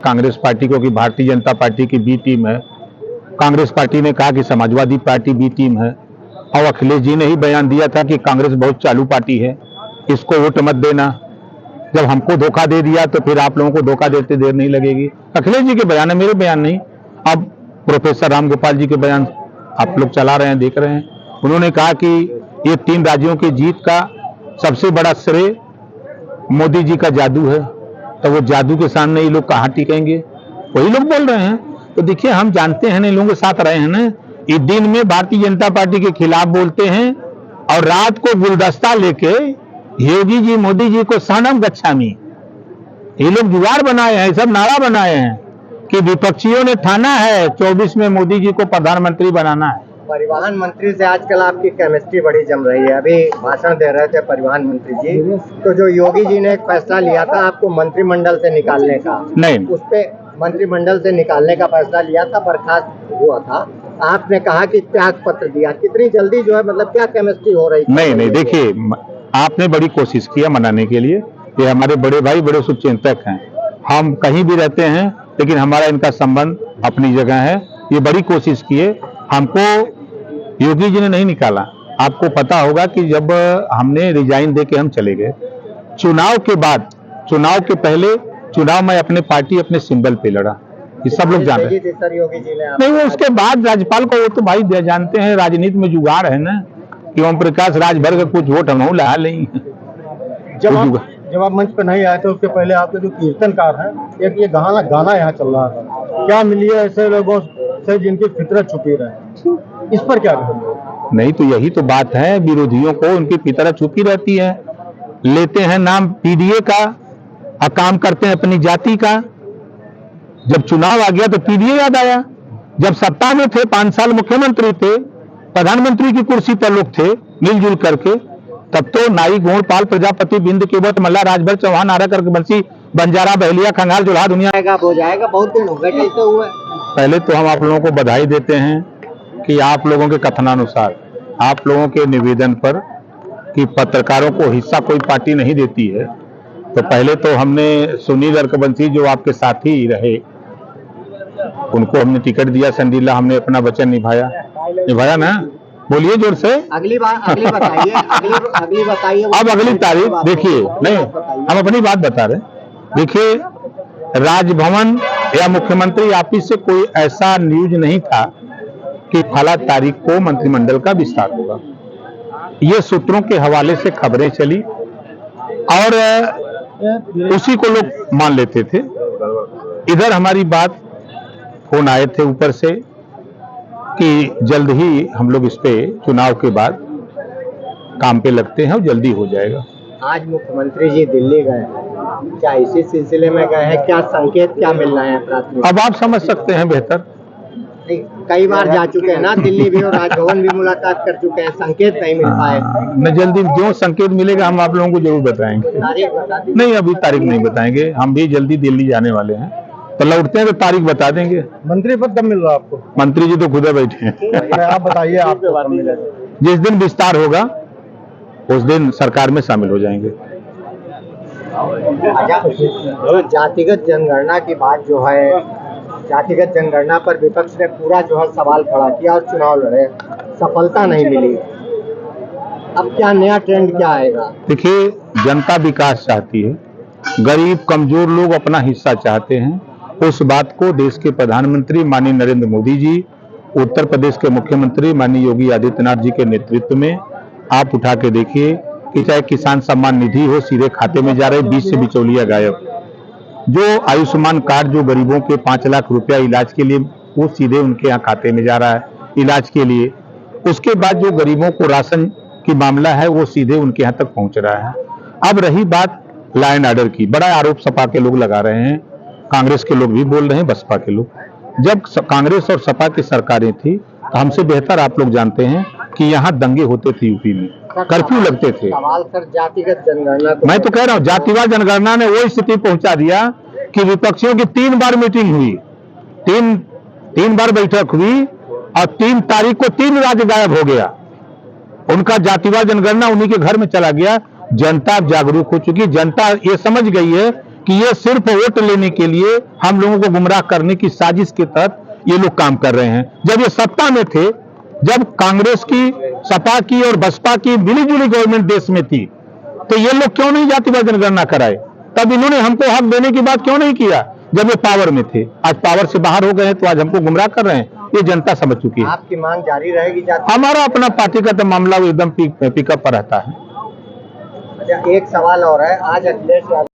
Congress party को कि Bharatiya Janata party की बी टीम है। कांग्रेस पार्टी ने कहा कि समाजवादी पार्टी बी टीम है और अखिलेश जी ने ही बयान दिया था कि कांग्रेस बहुत चालू पार्टी है, इसको वोट मत देना। जब हमको धोखा दे दिया तो फिर आप लोगों को धोखा देते देर नहीं लगेगी। अखिलेश जी के बयान है, मेरे बयान नहीं। अब प्रोफेसर राम गोपाल जी के बयान आप लोग चला रहे हैं, देख रहे हैं। उन्होंने कहा कि ये 3 राज्यों की जीत का सबसे बड़ा श्रेय मोदी जी का जादू है, तो वो जादू के सामने ये लोग कहाँ टिकेंगे, वही लोग बोल रहे हैं। तो देखिए, हम जानते हैं, इन लोगों के साथ रहे हैं ना। ये दिन में भारतीय जनता पार्टी के खिलाफ बोलते हैं और रात को गुलदस्ता लेके योगी जी मोदी जी को शरणम गच्छामि, ये लोग जुगाड़ बनाए हैं, सब नारा बनाए हैं कि विपक्षियों ने ठाना है 24 में मोदी जी को प्रधानमंत्री बनाना है। परिवहन मंत्री से आजकल आपकी केमिस्ट्री बड़ी जम रही है। अभी भाषण दे रहे थे परिवहन मंत्री जी, तो जो योगी जी ने एक फैसला लिया था आपको मंत्रिमंडल से निकालने का, नहीं, उस पे मंत्रिमंडल से निकालने का फैसला लिया था, बर्खास्त हुआ था, आपने कहा कि त्याग पत्र दिया। कितनी जल्दी जो है, मतलब क्या केमिस्ट्री हो रही है? नहीं, देखिए, आपने बड़ी कोशिश किया मनाने के लिए। ये हमारे बड़े भाई बड़े शुभचिंतक हैं, हम कहीं भी रहते हैं लेकिन हमारा इनका संबंध अपनी जगह है। ये बड़ी कोशिश किए, हमको योगी जी ने नहीं निकाला। आपको पता होगा कि जब हमने रिजाइन दे के हम चले गए, चुनाव के बाद, चुनाव के पहले चुनाव में अपने पार्टी अपने सिंबल पे लड़ा, ये सब लोग जानते हैं। सर योगी जी ने नहीं, वो उसके बाद राज्यपाल को, वो तो भाई जानते हैं राजनीति में जुगाड़ है ना, कि ओम प्रकाश राजभर का कुछ वोट हम ला नहीं। जब आप मंच पर नहीं आए थे उसके पहले आपके जो कीर्तनकार हैं, एक ये गाना यहाँ चल रहा था, क्या मिलिए ऐसे लोगों से जिनकी फितरत छुपी रहे, इस पर क्या कहेंगे? नहीं, तो यही तो बात है, विरोधियों को उनकी फितरत छुपी रहती है। लेते हैं नाम पीडीए का और काम करते हैं अपनी जाति का। जब चुनाव आ गया तो पीडीए याद आया। जब सत्ता में थे, 5 साल मुख्यमंत्री थे, प्रधानमंत्री की कुर्सी पर लोग थे मिलजुल करके, तब तो नाई गोड़ पाल प्रजापति बिंद केवट मल्ला राजभर चौहान आरा करके बंसी बंजारा बहलिया खंगाल जुल्हा दुनिया हो जाएगा। बहुत दिन हो गए कैसे हुए। पहले तो हम आप लोगों को बधाई देते हैं कि आप लोगों के कथनानुसार, आप लोगों के निवेदन पर कि पत्रकारों को हिस्सा कोई पार्टी नहीं देती है, तो पहले तो हमने सुनील अरकबंसी जो आपके साथी रहे, उनको हमने टिकट दिया संडीला, हमने अपना वचन निभाया ना। बोलिए जोर से। अगली बताइए। अब अगली तारीख देखिए, नहीं हम अपनी बात बता रहे हैं। देखिए, राजभवन या मुख्यमंत्री ऑफिस से कोई ऐसा न्यूज नहीं था कि फला तारीख को मंत्रिमंडल का विस्तार होगा। ये सूत्रों के हवाले से खबरें चली और उसी को लोग मान लेते थे। इधर हमारी बात, फोन आए थे ऊपर से कि जल्द ही हम लोग इस पे चुनाव के बाद काम पे लगते हैं और जल्दी हो जाएगा। आज मुख्यमंत्री जी दिल्ली गए, क्या इसी सिलसिले में गए हैं? क्या संकेत क्या मिल रहा है प्राथमिक? अब आप समझ सकते हैं बेहतर। कई बार जा चुके हैं ना दिल्ली भी, और राजभवन भी मुलाकात कर चुके हैं, संकेत नहीं मिल पाए। न जल्दी जो संकेत मिलेगा हम आप लोगों को जरूर बताएंगे। तारीख बता दीजिए। नहीं, अभी तारीख नहीं बताएंगे, हम भी जल्दी दिल्ली जाने वाले हैं, तो लौटते हैं तो तारीख बता देंगे। मंत्री पद कब मिल रहा है आपको? मंत्री जी तो खुद बैठे हैं। आप बताइए आपको कब मिलेगा? जिस दिन विस्तार होगा उस दिन सरकार में शामिल हो जाएंगे। जातिगत जनगणना की बात जो है, जातिगत जनगणना पर विपक्ष ने पूरा जो है सवाल खड़ा किया और चुनाव लड़े, सफलता नहीं मिली। अब क्या नया ट्रेंड क्या आएगा? देखिए, जनता विकास चाहती है, गरीब कमजोर लोग अपना हिस्सा चाहते हैं। उस बात को देश के प्रधानमंत्री माननीय नरेंद्र मोदी जी, उत्तर प्रदेश के मुख्यमंत्री माननीय योगी आदित्यनाथ जी के नेतृत्व में आप उठा के देखिए कि चाहे किसान सम्मान निधि हो, सीधे खाते में जा रहे, बीच से बिचौलिया गायब। जो आयुष्मान कार्ड जो गरीबों के 5 लाख रुपया इलाज के लिए, वो सीधे उनके यहाँ खाते में जा रहा है इलाज के लिए। उसके बाद जो गरीबों को राशन की मामला है, वो सीधे उनके यहाँ तक पहुंच रहा है। अब रही बात लॉ एंड ऑर्डर की, बड़ा आरोप सपा के लोग लगा रहे हैं, कांग्रेस के लोग भी बोल रहे हैं, बसपा के लोग। जब कांग्रेस और सपा की सरकारें थी तो हमसे बेहतर आप लोग जानते हैं कि यहाँ दंगे होते थे, यूपी में कर्फ्यू लगते थे। सवाल सर जातिगत जनगणना, मैं तो कह रहा हूँ, जातिवाद जनगणना ने वो स्थिति पहुंचा दिया कि विपक्षियों की 3 बार मीटिंग हुई, तीन बार बैठक हुई और 3 तारीख को 3 राज्य गायब हो गया। उनका जातिवाद जनगणना उन्हीं के घर में चला गया। जनता जागरूक हो चुकी, जनता ये समझ गई है कि ये सिर्फ वोट लेने के लिए हम लोगों को गुमराह करने की साजिश के तहत ये लोग काम कर रहे हैं। जब ये सत्ता में थे, जब कांग्रेस की, सपा की और बसपा की मिलीजुली गवर्नमेंट देश में थी, तो ये लोग क्यों नहीं जातिगत जनगणना कराए? तब इन्होंने हमको हक देने की बात क्यों नहीं किया जब ये पावर में थे? आज पावर से बाहर हो गए हैं तो आज हमको गुमराह कर रहे हैं, ये जनता समझ चुकी है। आपकी मांग जारी रहेगी? जाति हमारा अपना पार्टीगत मामला वो एकदम पिकअप पर रहता है। अच्छा, एक सवाल और है। आज अखिलेश यादव